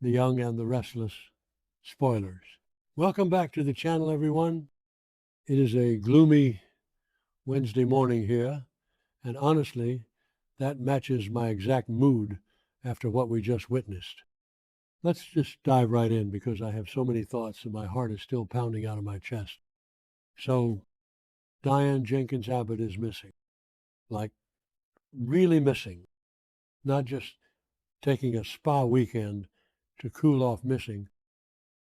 The Young and the Restless spoilers. Welcome back to the channel, everyone. It is a gloomy Wednesday morning here, and honestly, that matches my exact mood after what we just witnessed. Let's just dive right in because I have so many thoughts and my heart is still pounding out of my chest. So, Diane Jenkins Abbott is missing. Like, really missing. Not just taking a spa weekend to cool off missing.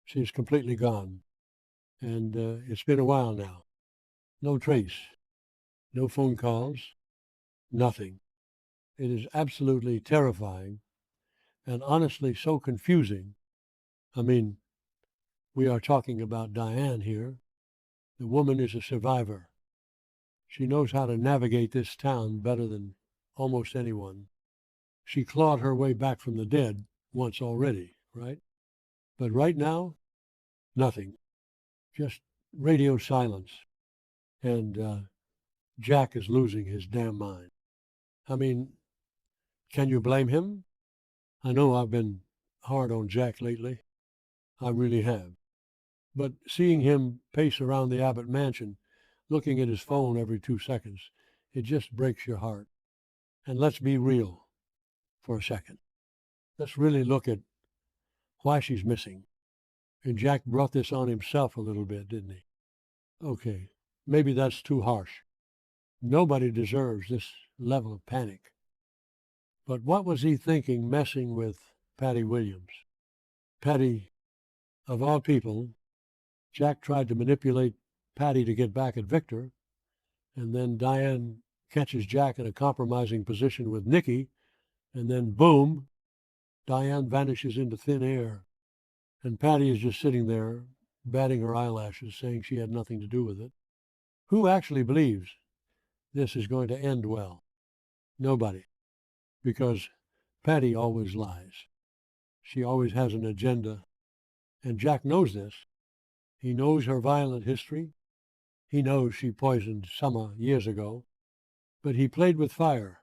She's completely gone. And it's been a while now. No trace, no phone calls, nothing. It is absolutely terrifying and honestly so confusing. I mean, we are talking about Diane here. The woman is a survivor. She knows how to navigate this town better than almost anyone. She clawed her way back from the dead once already, right? But right now, nothing. Just radio silence. And Jack is losing his damn mind. I mean, can you blame him? I know I've been hard on Jack lately. I really have. But seeing him pace around the Abbott mansion, looking at his phone every 2 seconds, it just breaks your heart. And let's be real for a second. Let's really look at why she's missing. And Jack brought this on himself a little bit, didn't he? Okay, maybe that's too harsh. Nobody deserves this level of panic. But what was he thinking messing with Patty Williams? Patty, of all people, Jack tried to manipulate Patty to get back at Victor, and then Diane catches Jack in a compromising position with Nikki, and then boom, Diane vanishes into thin air, and Patty is just sitting there, batting her eyelashes, saying she had nothing to do with it. Who actually believes this is going to end well? Nobody. Because Patty always lies. She always has an agenda, and Jack knows this. He knows her violent history. He knows she poisoned Summer years ago, but he played with fire,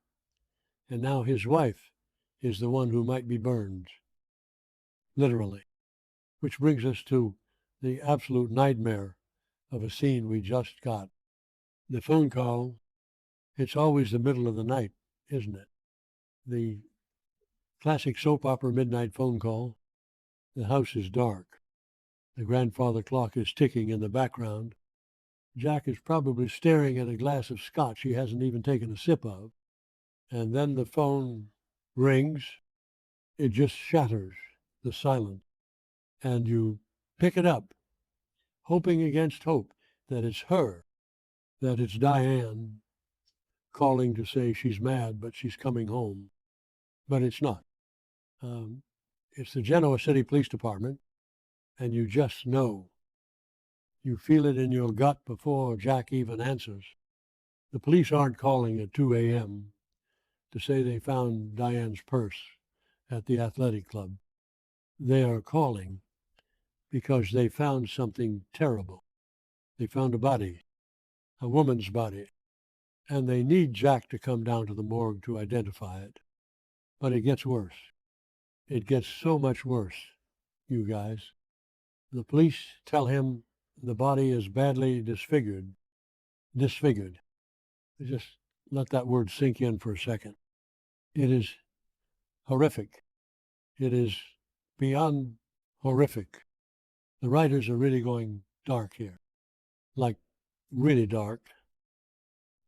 and now his wife is the one who might be burned, literally. Which brings us to the absolute nightmare of a scene we just got. The phone call, it's always the middle of the night, isn't it? The classic soap opera midnight phone call. The house is dark. The grandfather clock is ticking in the background. Jack is probably staring at a glass of scotch he hasn't even taken a sip of. And then the phone rings. It just shatters the silence. And you pick it up, hoping against hope that it's her, that it's Diane calling to say she's mad, but she's coming home. But it's not. It's the Genoa City Police Department, and you just know. You feel it in your gut before Jack even answers. The police aren't calling at 2 a.m. to say they found Diane's purse at the athletic club. They are calling because they found something terrible. They found a body, a woman's body, and they need Jack to come down to the morgue to identify it. But it gets worse. It gets so much worse, you guys. The police tell him the body is badly disfigured. Disfigured. Just let that word sink in for a second. It is horrific. It is beyond horrific. The writers are really going dark here. Like, really dark.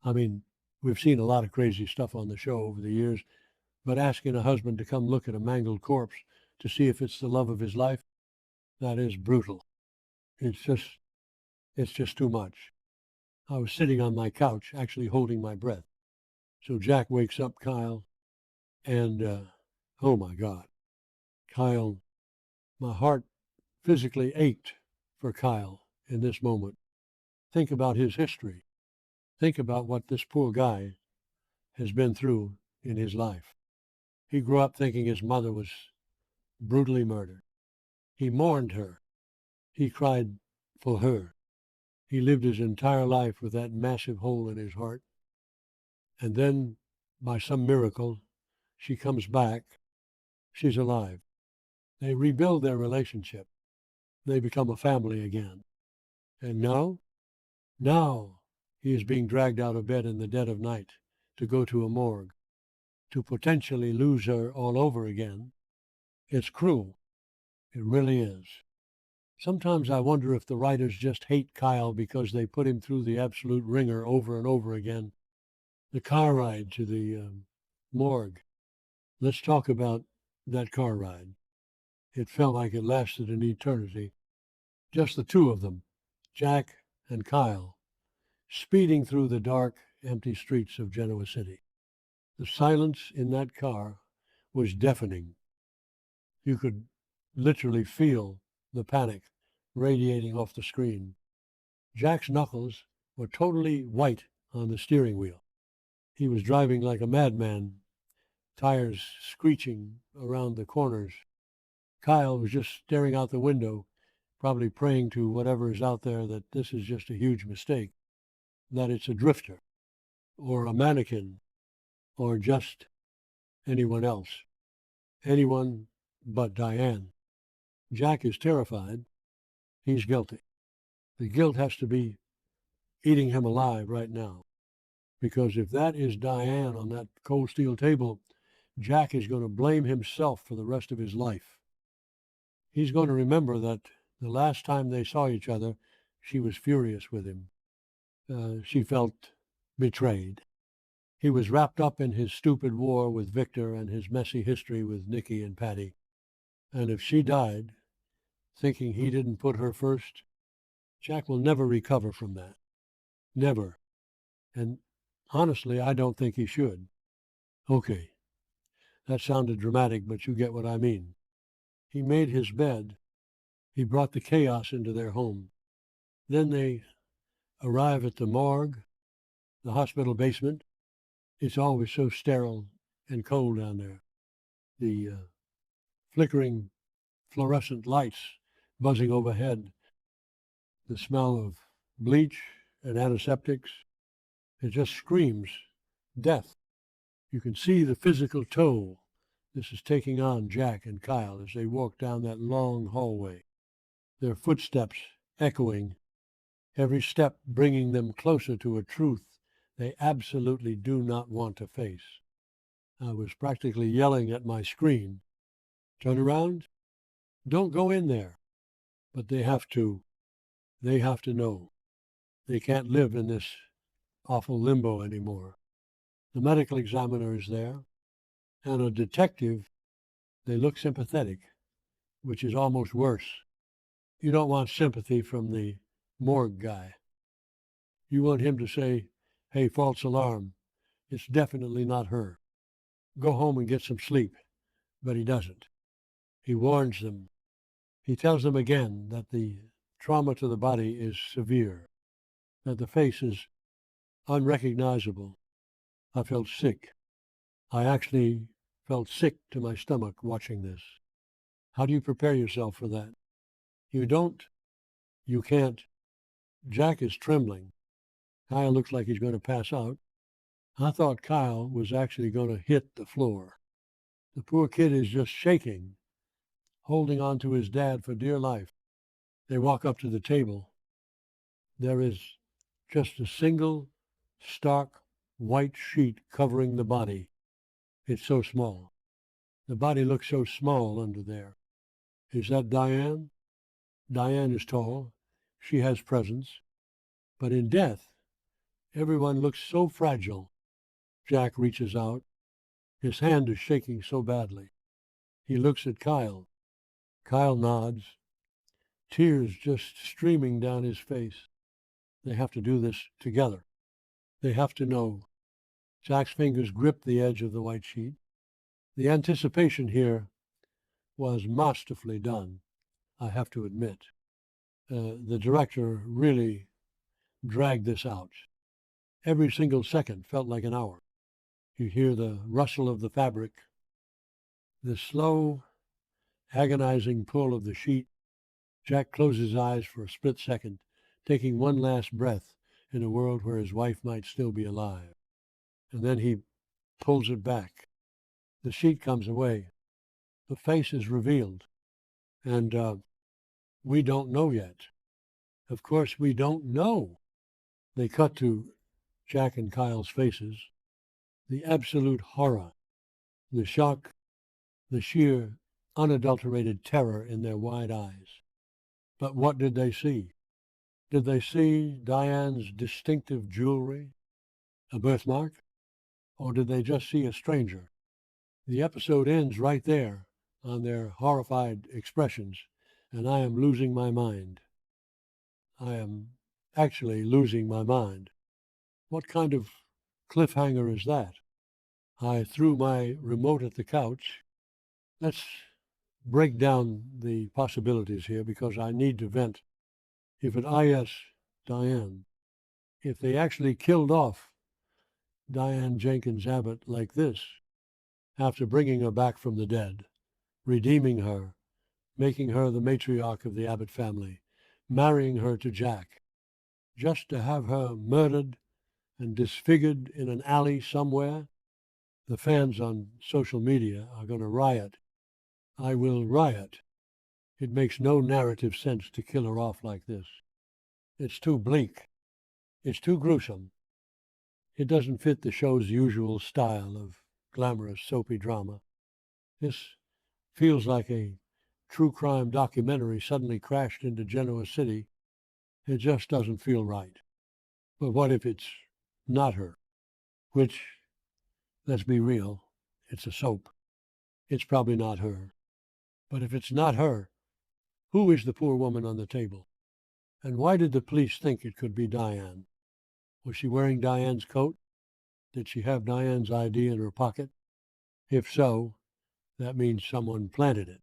I mean, we've seen a lot of crazy stuff on the show over the years, but asking a husband to come look at a mangled corpse to see if it's the love of his life, that is brutal. It's just too much. I was sitting on my couch, actually holding my breath. So Jack wakes up Kyle, and oh my God, Kyle, my heart physically ached for Kyle in this moment. Think about his history. Think about what this poor guy has been through in his life. He grew up thinking his mother was brutally murdered. He mourned her. He cried for her. He lived his entire life with that massive hole in his heart. And then, by some miracle, she comes back. She's alive. They rebuild their relationship. They become a family again. And now he is being dragged out of bed in the dead of night to go to a morgue, to potentially lose her all over again. It's cruel. It really is. Sometimes I wonder if the writers just hate Kyle because they put him through the absolute ringer over and over again. The car ride to the morgue. Let's talk about that car ride. It felt like it lasted an eternity. Just the two of them, Jack and Kyle, speeding through the dark, empty streets of Genoa City. The silence in that car was deafening. You could literally feel the panic radiating off the screen. Jack's knuckles were totally white on the steering wheel. He was driving like a madman, tires screeching around the corners. Kyle was just staring out the window, probably praying to whatever is out there that this is just a huge mistake, that it's a drifter, or a mannequin, or just anyone else. Anyone but Diane. Jack is terrified. He's guilty. The guilt has to be eating him alive right now. Because if that is Diane on that cold steel table, Jack is going to blame himself for the rest of his life. He's going to remember that the last time they saw each other, she was furious with him. She felt betrayed. He was wrapped up in his stupid war with Victor and his messy history with Nikki and Patty. And if she died, thinking he didn't put her first, Jack will never recover from that. Never. And honestly, I don't think he should. Okay, that sounded dramatic, but you get what I mean. He made his bed. He brought the chaos into their home. Then they arrive at the morgue, the hospital basement. It's always so sterile and cold down there. The flickering fluorescent lights buzzing overhead, the smell of bleach and antiseptics. It just screams death. You can see the physical toll this is taking on Jack and Kyle as they walk down that long hallway, their footsteps echoing, every step bringing them closer to a truth they absolutely do not want to face. I was practically yelling at my screen, turn around, don't go in there. But they have to know. They can't live in this awful limbo anymore. The medical examiner is there, and a detective. They look sympathetic, which is almost worse. You don't want sympathy from the morgue guy. You want him to say, hey, false alarm, it's definitely not her. Go home and get some sleep. But he doesn't. He warns them. He tells them again that the trauma to the body is severe, that the face is unrecognizable. I felt sick. I actually felt sick to my stomach watching this. How do you prepare yourself for that? You don't. You can't. Jack is trembling. Kyle looks like he's going to pass out. I thought Kyle was actually going to hit the floor. The poor kid is just shaking, holding on to his dad for dear life. They walk up to the table. There is just a single, stark, white sheet covering the body. It's so small. The body looks so small under there. Is that Diane? Diane is tall. She has presence. But in death, everyone looks so fragile. Jack reaches out. His hand is shaking so badly. He looks at Kyle. Kyle nods. Tears just streaming down his face. They have to do this together. They have to know. Jack's fingers grip the edge of the white sheet. The anticipation here was masterfully done, I have to admit. The director really dragged this out. Every single second felt like an hour. You hear the rustle of the fabric, the slow, agonizing pull of the sheet. Jack closes his eyes for a split second, taking one last breath in a world where his wife might still be alive. And then he pulls it back. The sheet comes away. The face is revealed. And we don't know yet. Of course, we don't know. They cut to Jack and Kyle's faces. The absolute horror, the shock, the sheer, unadulterated terror in their wide eyes. But what did they see? Did they see Diane's distinctive jewelry, a birthmark, or did they just see a stranger? The episode ends right there on their horrified expressions, and I am losing my mind. I am actually losing my mind. What kind of cliffhanger is that? I threw my remote at the couch. Let's break down the possibilities here because I need to vent. If at IS Diane, if they actually killed off Diane Jenkins Abbott like this, after bringing her back from the dead, redeeming her, making her the matriarch of the Abbott family, marrying her to Jack, just to have her murdered and disfigured in an alley somewhere, the fans on social media are going to riot. I will riot. It makes no narrative sense to kill her off like this. It's too bleak. It's too gruesome. It doesn't fit the show's usual style of glamorous soapy drama. This feels like a true crime documentary suddenly crashed into Genoa City. It just doesn't feel right. But what if it's not her? Which, let's be real, it's a soap. It's probably not her. But if it's not her, who is the poor woman on the table? And why did the police think it could be Diane? Was she wearing Diane's coat? Did she have Diane's ID in her pocket? If so, that means someone planted it.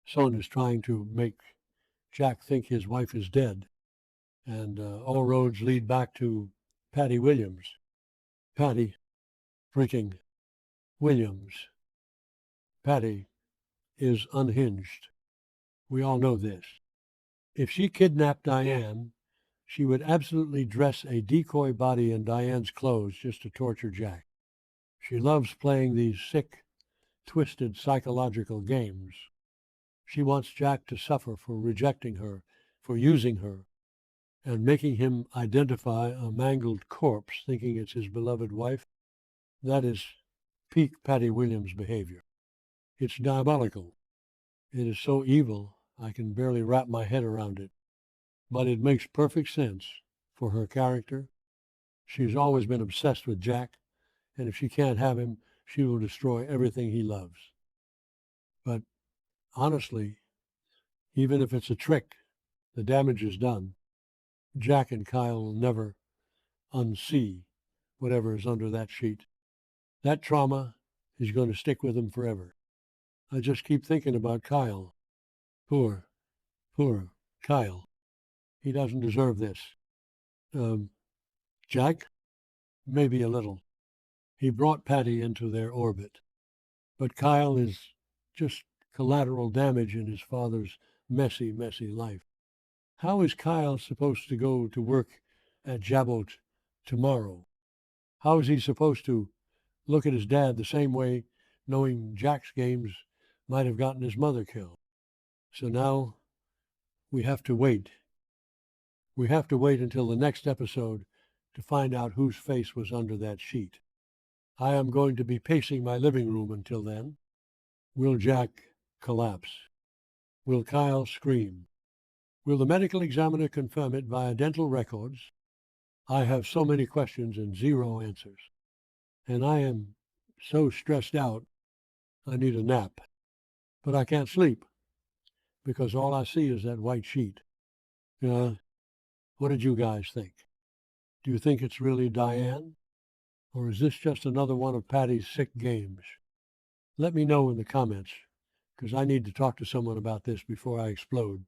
Someone is trying to make Jack think his wife is dead. And all roads lead back to Patty Williams. Patty freaking Williams. Patty is unhinged. We all know this. If she kidnapped Diane, she would absolutely dress a decoy body in Diane's clothes just to torture Jack. She loves playing these sick, twisted psychological games. She wants Jack to suffer for rejecting her, for using her, and making him identify a mangled corpse thinking it's his beloved wife. That is peak Patty Williams behavior. It's diabolical. It is so evil, I can barely wrap my head around it. But it makes perfect sense for her character. She's always been obsessed with Jack, and if she can't have him, she will destroy everything he loves. But honestly, even if it's a trick, the damage is done. Jack and Kyle will never unsee whatever is under that sheet. That trauma is going to stick with them forever. I just keep thinking about Kyle. Poor Kyle. He doesn't deserve this. Jack? Maybe a little. He brought Patty into their orbit. But Kyle is just collateral damage in his father's messy life. How is Kyle supposed to go to work at Jabot tomorrow? How is he supposed to look at his dad the same way, knowing Jack's games might have gotten his mother killed? So now we have to wait. We have to wait until the next episode to find out whose face was under that sheet. I am going to be pacing my living room until then. Will Jack collapse? Will Kyle scream? Will the medical examiner confirm it via dental records? I have so many questions and zero answers. And I am so stressed out, I need a nap. But I can't sleep because all I see is that white sheet. What did you guys think? Do you think it's really Diane? Or is this just another one of Patty's sick games? Let me know in the comments, because I need to talk to someone about this before I explode.